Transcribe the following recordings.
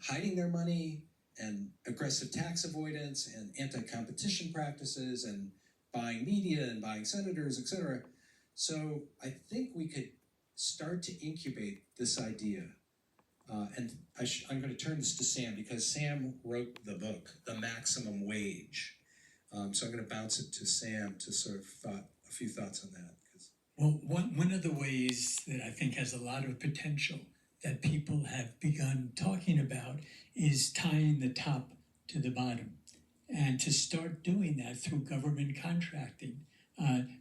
hiding their money and aggressive tax avoidance and anti-competition practices and buying media and buying senators, etc. So I think we could start to incubate this idea. And I'm going to turn this to Sam because Sam wrote the book, The Maximum Wage. So I'm going to bounce it to Sam to sort of a few thoughts on that. Well, one of the ways that I think has a lot of potential that people have begun talking about is tying the top to the bottom. And to start doing that through government contracting,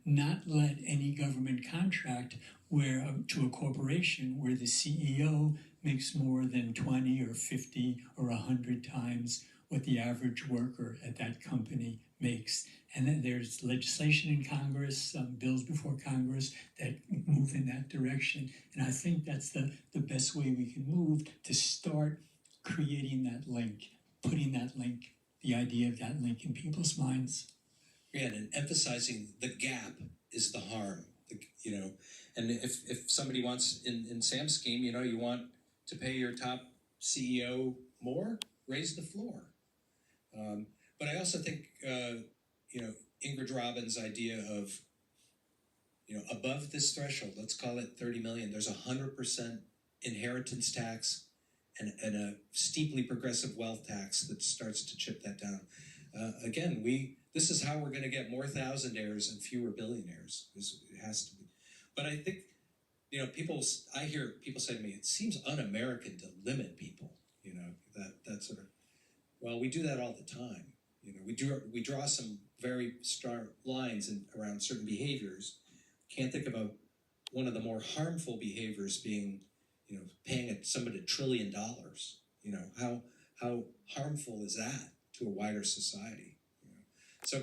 not let any government contract where to a corporation where the CEO makes more than 20 or 50 or 100 times what the average worker at that company makes. And then there's legislation in Congress, bills before Congress that move in that direction. And I think that's the best way we can move to start creating that link, putting that link, the idea of that link in people's minds. Yeah, and emphasizing the gap is the harm, and if somebody wants, in Sam's scheme, you want to pay your top CEO more, raise the floor. But I also think, Ingrid Robbins' idea of, above this threshold, let's call it 30 million, there's 100% inheritance tax and a steeply progressive wealth tax that starts to chip that down. Again, this is how we're going to get more thousandaires and fewer billionaires. It has to be. But I think, I hear people say to me, it seems un-American to limit people, that sort of, well, we do that all the time. We draw some very stark lines around certain behaviors. Can't think of one of the more harmful behaviors being, paying somebody $1 trillion. How harmful is that to a wider society?